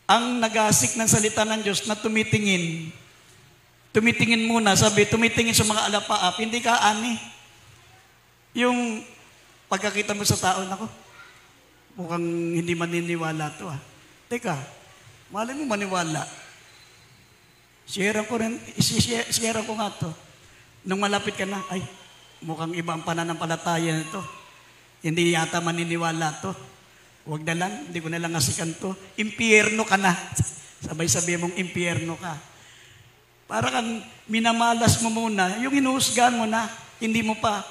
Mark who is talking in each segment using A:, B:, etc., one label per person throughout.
A: Ang nagasik ng salita ng Diyos na tumitingin muna, sabi, tumitingin sa mga alapaap, hindi ka ani. Yung pagkakita mo sa tao, nako, mukhang hindi maniniwala to. Teka, malay mo maniwala. Share ko nga to. Nung malapit ka na, ay, mukhang iba ang pananampalataya nito. Hindi yata maniniwala to. Huwag na lang, hindi ko na lang asikan to. Impyerno ka na. Sabay-sabi mong impyerno ka. Para kang minamalas mo muna, yung hinuhusgahan mo na, hindi mo pa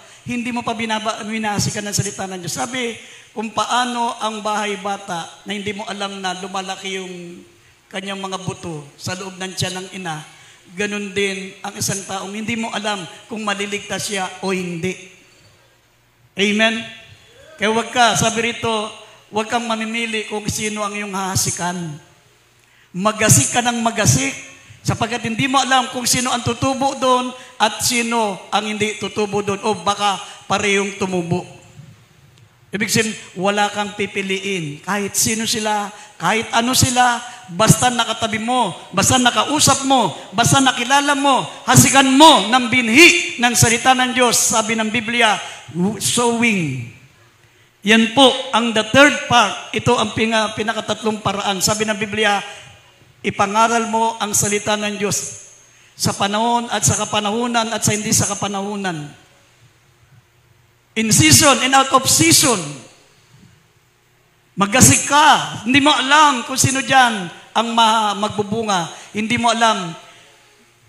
A: binasikan ng salita ng Diyos. Sabi, kung paano ang bahay bata na hindi mo alam na lumalaki yung kanyang mga buto sa loob ng tiyan ng ina, ganun din ang isang taong hindi mo alam kung maliligtas siya o hindi. Amen? Kaya sabi rito, huwag kang mamimili kung sino ang iyong hahasikan. Magasik ka ng magasik, sapagkat hindi mo alam kung sino ang tutubo doon at sino ang hindi tutubo doon o baka parehong tumubo. Ibig sabihin, wala kang pipiliin. Kahit sino sila, kahit ano sila, basta nakatabi mo, basta nakausap mo, basta nakilala mo, hasikan mo ng binhi ng salita ng Diyos. Sabi ng Biblia, sowing. Yan po ang the third part. Ito ang pinakatatlong paraan. Sabi ng Biblia, ipangaral mo ang salita ng Diyos sa panahon at sa kapanahunan at sa hindi sa kapanahunan. In season and out of season. Magasik ka. Hindi mo alam kung sino dyan ang magbubunga. Hindi mo alam.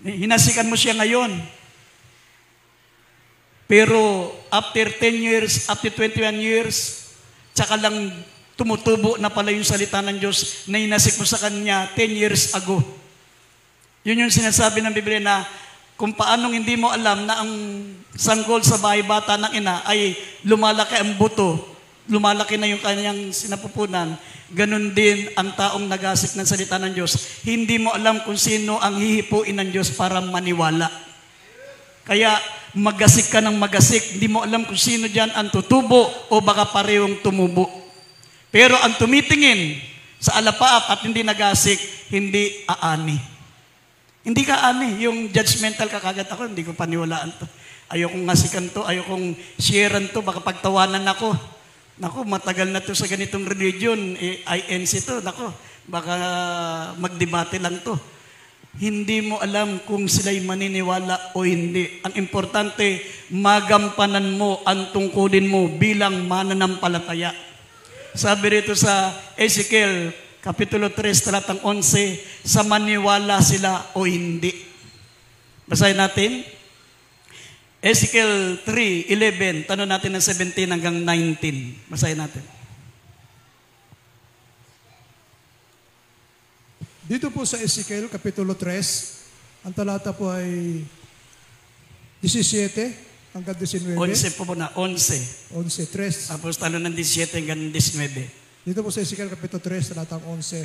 A: Hinasikan mo siya ngayon. Pero after 10 years, after 21 years, tsaka lang tumutubo na pala yung salita ng Diyos na hinasik mo sa Kanya 10 years ago. Yun yung sinasabi ng Biblia na kung paanong hindi mo alam na ang sanggol sa bahay bata ng ina ay lumalaki ang buto, lumalaki na yung kanyang sinapupunan, ganun din ang taong nagasik ng salita ng Diyos. Hindi mo alam kung sino ang hihipuin ng Diyos para maniwala. Kaya magasik ka ng magasik, hindi mo alam kung sino dyan ang tutubo o baka parehong tumubo. Pero ang tumitingin sa alapaap at hindi nagasik, hindi aani. Hindi ka ani, yung judgmental ka kagad ako, hindi ko paniwalaan to. Ayokong ngasikan to, ayokong sharean to, baka pagtawanan ako. Nako, matagal na to sa ganitong religion, INC to, nako, baka magdebate lang to. Hindi mo alam kung sila'y maniniwala o hindi. Ang importante, magampanan mo ang tungkulin mo bilang mananampalataya. Sabi rito sa Ezekiel, Kapitulo 3, talatang 11, sa maniwala sila o hindi. Basahin natin. Ezekiel 3:11, tanong natin ng 17 hanggang 19. Basahin natin.
B: Dito po sa Ezekiel, Kapitulo 3, ang talata po ay 17 hanggang 19.
A: 11 po na, 11.
B: 11, 3.
A: Tapos tanong ng 17 hanggang 19.
B: Dito po sa Ezekiel Kapitulo 3, talatang 11.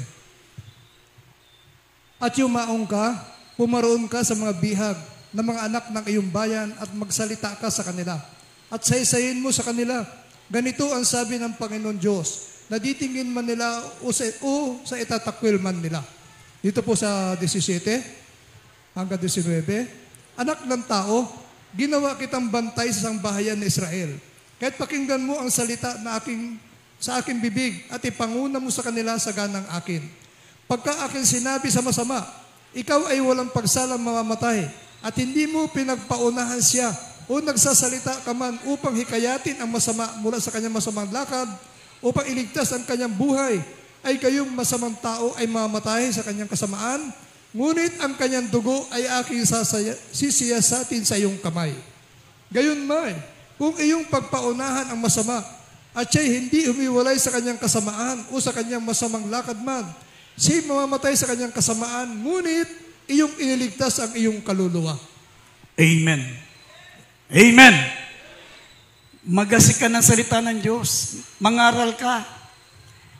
B: At yumaong ka, pumaroon ka sa mga bihag ng mga anak ng iyong bayan at magsalita ka sa kanila. At saysayin mo sa kanila, ganito ang sabi ng Panginoon Diyos, na ditingin man nila o sa itatakwil man nila. Dito po sa 17 hanggang 19. Anak ng tao, ginawa kitang bantay sa sambahayan ng Israel. Kahit pakinggan mo ang salita na sa aking bibig at ipanguna mo sa kanila sa ganang akin. Pagka akin sinabi sa masama, ikaw ay walang pagsalang mamamatay at hindi mo pinagpaunahan siya o nagsasalita ka man upang hikayatin ang masama mula sa kanyang masamang lakad upang iligtas ang kanyang buhay, ay kayong masamang tao ay mamamatay sa kanyang kasamaan, ngunit ang kanyang dugo ay aking sisiyasatin sa iyong kamay. Gayunman, kung iyong pagpaunahan ang masama, at siya'y hindi humiwalay sa kanyang kasamaan o sa kanyang masamang lakad man, siya'y mamamatay sa kanyang kasamaan, ngunit iyong iniligtas ang iyong kaluluwa.
A: Amen. Amen. Magasik ka ng salita ng Diyos. Mangaral ka.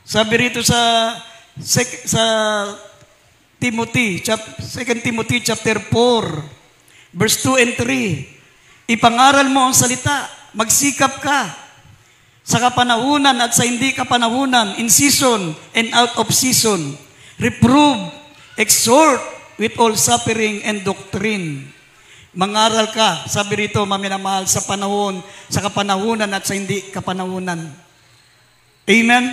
A: Sabi rito sa Timothy, 2 Timothy chapter 4, verse 2 and 3, ipangaral mo ang salita. Magsikap ka. sa kapanahunan at sa hindi kapanahunan, in season and out of season. Reprove, exhort with all suffering and doctrine. Mangaral ka, sabi rito, maminamahal, sa panahon, sa kapanahunan at sa hindi kapanahunan. Amen?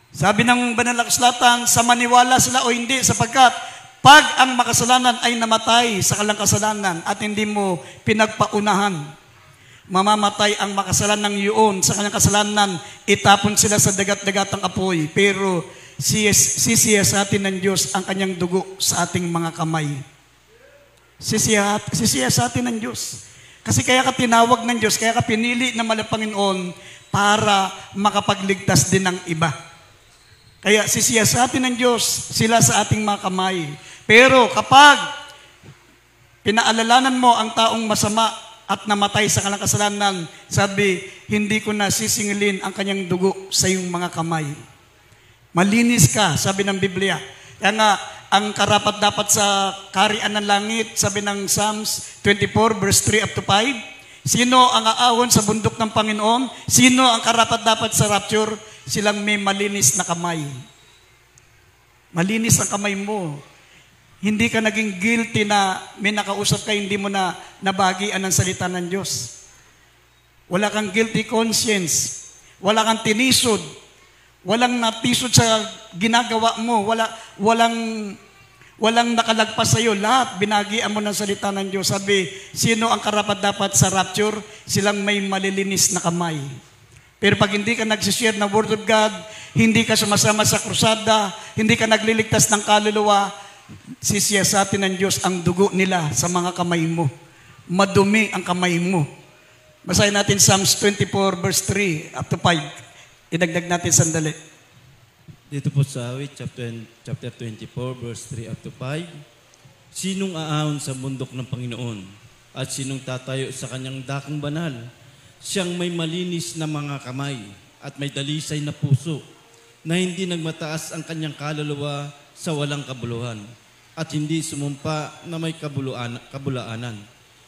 A: Sabi ng banal na kasulatan, sa maniwala sila o hindi, sapagkat pag ang makasalanan ay namatay sa kalang kasalanan at hindi mo pinagpaunahan, mamamatay ang makasalanan yun sa kanyang kasalanan, itapon sila sa dagat-dagatang apoy, pero sisiyasatin ng Diyos ang kanyang dugo sa ating mga kamay. Sisiyasatin ng Diyos. Kasi kaya ka tinawag ng Diyos, kaya ka pinili ng Panginoon para makapagligtas din ng iba. Kaya sisiyasatin ng Diyos sila sa ating mga kamay. Pero kapag pinaalalanan mo ang taong masama at namatay sa kanyang kasalanan, sabi, hindi ko na sisingilin ang kanyang dugo sa iyong mga kamay. Malinis ka, sabi ng Biblia. Kaya nga, ang karapat dapat sa kaharian ng langit, sabi ng Psalms 24, verse 3 up to 5, sino ang aawon sa bundok ng Panginoon? Sino ang karapat dapat sa rapture? Silang may malinis na kamay. Malinis ang kamay mo. Hindi ka naging guilty na may nakausap ka, hindi mo na nabagian ng salita ng Diyos. Wala kang guilty conscience. Wala kang tinisod. Walang natisod sa ginagawa mo. Walang nakalagpas sa iyo. Lahat binagian mo ng salita ng Diyos. Sabi, sino ang karapat dapat sa rapture? Silang may malilinis na kamay. Pero pag hindi ka nagsishare ng Word of God, hindi ka sumasama sa krusada, hindi ka nagliligtas ng kaluluwa, sisiyasatin ng Diyos ang dugo nila sa mga kamay mo. Madumi ang kamay mo. Basahin natin Psalms 24 verse 3 up to 5. Idagdag natin sandali.
C: Dito po sa awit, chapter 24, verse 3 up to 5. Sinong aahon sa bundok ng Panginoon at sinong tatayo sa kanyang dakong banal? Siyang may malinis na mga kamay at may dalisay na puso, na hindi nagmataas ang kanyang kaluluwa sa walang kabuluhan at hindi sumumpa na may kabulaanan.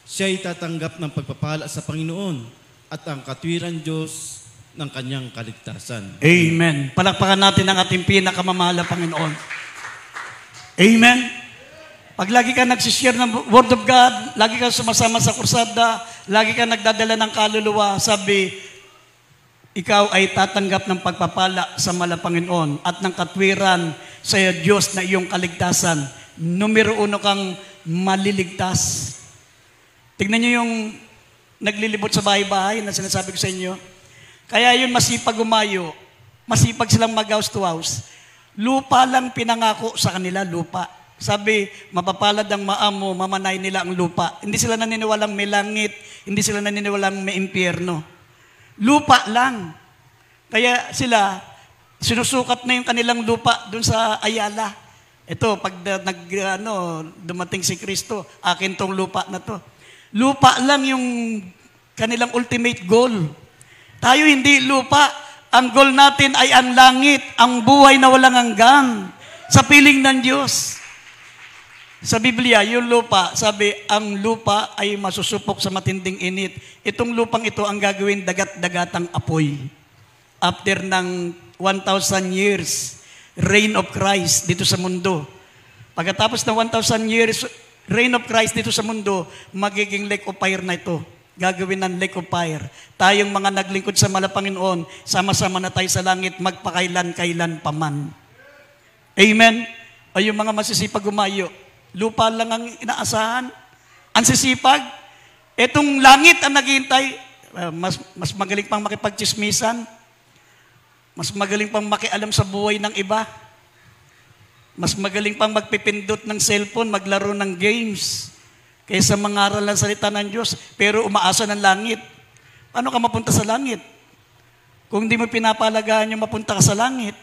C: Siya ay tatanggap ng pagpapala sa Panginoon at ang katwiran Diyos ng kanyang kaligtasan.
A: Amen. Palakpakan natin ang ating pinakamamahal na Panginoon. Amen. Pag lagi ka nagsishare ng Word of God, lagi ka sumasama sa kursada, lagi ka nagdadala ng kaluluwa, sabi, ikaw ay tatanggap ng pagpapala sa Panginoon at ng katwiran sa Diyos na iyong kaligtasan. Numero 1 kang maliligtas. Tignan niyo yung naglilibot sa bahay-bahay na sinasabi ko sa inyo. Kaya yun masipag umayo, masipag silang mag-house to house. Lupa lang pinangako sa kanila, lupa. Sabi, mapapalad ang maamo, mamanay nila ang lupa. Hindi sila naniniwalang may langit, hindi sila naniniwalang may impyerno. Lupa lang. Kaya sila, sinusukat na yung kanilang lupa dun sa Ayala. Ito, pag dumating si Kristo, akin tong lupa na to. Lupa lang yung kanilang ultimate goal. Tayo hindi lupa. Ang goal natin ay ang langit, ang buhay na walang hanggan, sa piling ng Diyos. Sa Biblia, yung lupa, sabi, ang lupa ay masusupok sa matinding init. Itong lupang ito ang gagawin dagat-dagatang apoy. After ng 1,000 years, reign of Christ dito sa mundo. Pagkatapos ng 1,000 years, reign of Christ dito sa mundo, magiging lake of fire na ito. Gagawin ng lake of fire. Tayong mga naglingkod sa Panginoon, sama-sama na tayo sa langit, magpakailan-kailan paman. Amen? O yung mga masisipag umayo, lupa lang ang inaasahan. Ang sisipag, etong langit ang naghihintay, mas magaling pang makipagchismisan, mas magaling pang makialam sa buhay ng iba, mas magaling pang magpipindot ng cellphone, maglaro ng games, kaysa mangaral ng salita ng Diyos, pero umaasa ng langit. Paano ka mapunta sa langit? Kung di mo pinapalagaan yung mapunta ka sa langit.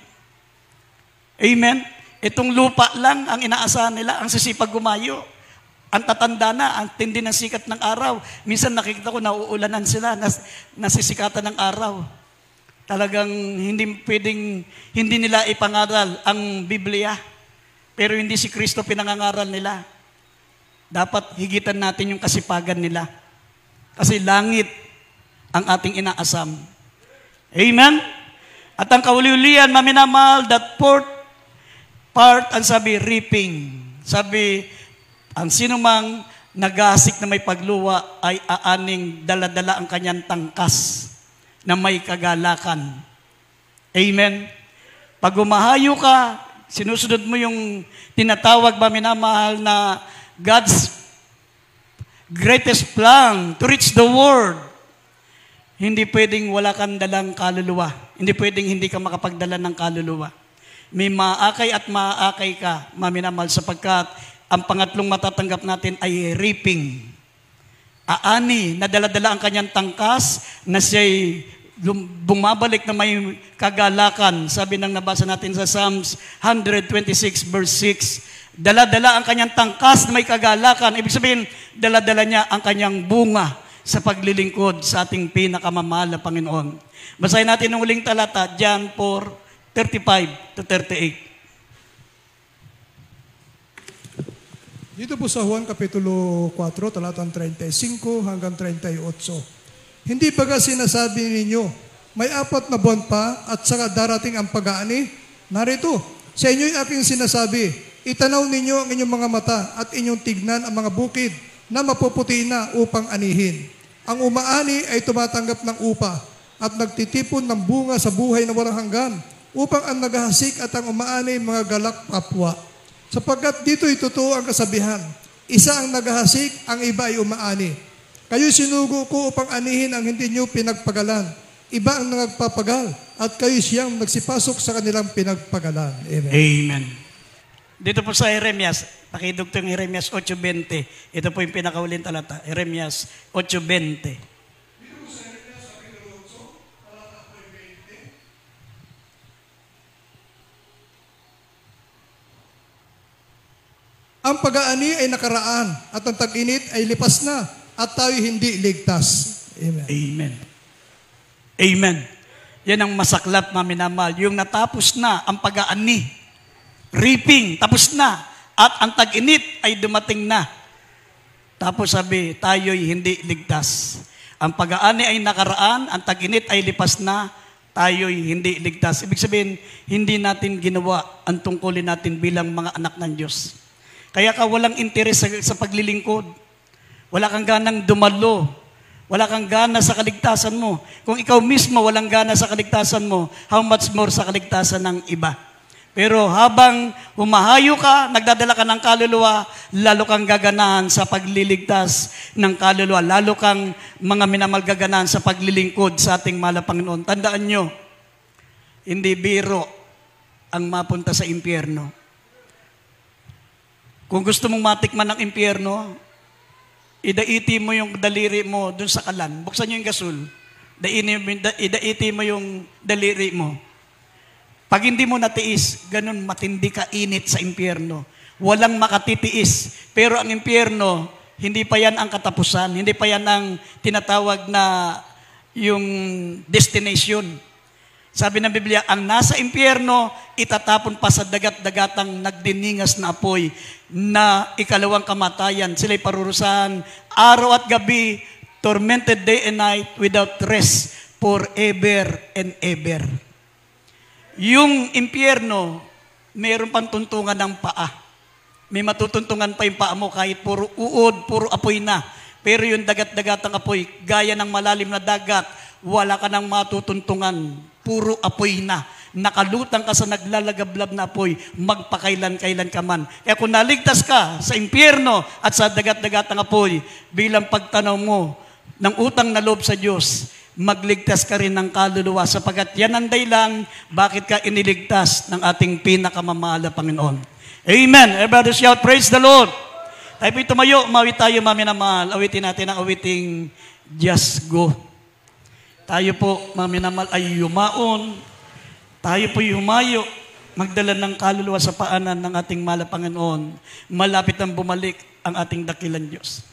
A: Amen? Itong lupa lang ang inaasahan nila, ang sisipag gumayo. Ang tatanda na, ang tindi ng sikat ng araw. Minsan nakikita ko, nauulanan sila, nasisikatan ng araw. Talagang hindi nila ipangaral ang Biblia. Pero hindi si Kristo pinangangaral nila. Dapat higitan natin yung kasipagan nila. Kasi langit ang ating inaasam. Amen? At ang kauli-ulian, maminamahal, that fourth part, ang sabi, reaping. Sabi, ang sinumang nagasik na may pagluwa ay aaning dala-dala ang kanyang tangkas na may kagalakan. Amen? Pag umahayo ka, sinusunod mo yung tinatawag, maminamahal, na God's greatest plan to reach the world. Hindi pwedeng wala kang dalang kaluluwa. Hindi pwedeng hindi ka makapagdala ng kaluluwa. May maakay at maakay ka, maminamahal, sapagkat ang pangatlong matatanggap natin ay reaping. Aani, nadala-dala ang kanyang tangkas na siya'y bumabalik na may kagalakan. Sabi ng nabasa natin sa Psalms 126 verse 6, dala-dala ang kanyang tangkas na may kagalakan. Ibig sabihin, dala-dala niya ang kanyang bunga sa paglilingkod sa ating pinakamamahal na Panginoon. Basahin natin ang huling talata, John 4:35 to 38.
B: Dito po sa Juan Kapitulo 4, talatang 35 hanggang 38. Hindi baga sinasabi ninyo, may 4 na buwan pa at saka darating ang pag-aani? Narito, sa inyo'y aking sinasabi, itanaw ninyo ang inyong mga mata at inyong tignan ang mga bukid na mapuputi na upang anihin. Ang umaani ay tumatanggap ng upa at nagtitipon ng bunga sa buhay na walang hanggan upang ang naghahasik at ang umaani mga galak kapwa. Sapagkat dito'y totoo ang kasabihan, isa ang naghahasik, ang iba ay umaani. Kayo sinugo ko upang anihin ang hindi nyo pinagpagalan. Iba ang nagpapagal at kayo siyang nagsipasok sa kanilang pinagpagalan. Amen.
A: Amen. Dito po sa Jeremias, pakidugtong Jeremias 8:20. Ito po yung pinakauling talata. Jeremias 8:20.
B: Ang pag-aani ay nakaraan at ang tag-init ay lipas na at tayo hindi ligtas. Amen.
A: Amen. Amen. Yan ang masaklap, maminamahal. Yung natapos na ang pag-aani. Reaping, tapos na. At ang tag-init ay dumating na. Tapos sabi, tayo'y hindi ligtas. Ang pag-aani ay nakaraan, ang tag-init ay lipas na, tayo'y hindi ligtas. Ibig sabihin, hindi natin ginawa ang tungkulin natin bilang mga anak ng Diyos. Kaya ka walang interes sa paglilingkod. Wala kang ganang dumalo. Wala kang gana sa kaligtasan mo. Kung ikaw mismo walang gana sa kaligtasan mo, how much more sa kaligtasan ng iba? Pero habang humahayo ka, nagdadala ka ng kaluluwa, lalo kang gaganahan sa pagliligtas ng kaluluwa. Lalo kang mga minamahal gaganahan sa paglilingkod sa ating mahal na Panginoon. Tandaan nyo, hindi biro ang mapunta sa impyerno. Kung gusto mong matikman ng impyerno, idaiti mo yung daliri mo dun sa kalan. Buksan nyo yung gasol. Idaiti mo yung daliri mo. Pag hindi mo natiis, ganun matindi ka init sa impyerno. Walang makatitiis. Pero ang impyerno, hindi pa yan ang katapusan. Hindi pa yan ang tinatawag na yung destination. Sabi ng Biblia, ang nasa impyerno, itatapon pa sa dagat-dagatang nagdiningas na apoy na ikalawang kamatayan. Sila'y parurusahan araw at gabi, tormented day and night without rest forever and ever. Yung impyerno, mayroon pang tuntungan ng paa. May matutuntungan pa yung paa mo kahit puro uod, puro apoy na. Pero yung dagat-dagatang apoy, gaya ng malalim na dagat, wala ka nang matutuntungan. Puro apoy na. Nakalutang ka sa naglalagablab na apoy, magpakailan-kailan ka man. Kaya kung naligtas ka sa impyerno at sa dagat-dagatang apoy, bilang pagtanaw mo ng utang na loob sa Diyos, magligtas ka rin ng kaluluwa sapagkat yan ang dahilan bakit ka iniligtas ng ating pinakamamahal na Panginoon. Amen. Everybody shout, praise the Lord. Tayo po'y tumayo, mawit tayo maminamahal. Awitin natin ang awiting Just Go. Tayo po, maminamahal, ay yumaon. Tayo po'y humayo, magdala ng kaluluwa sa paanan ng ating mahal na Panginoon. Malapit ang bumalik ang ating dakilang Diyos.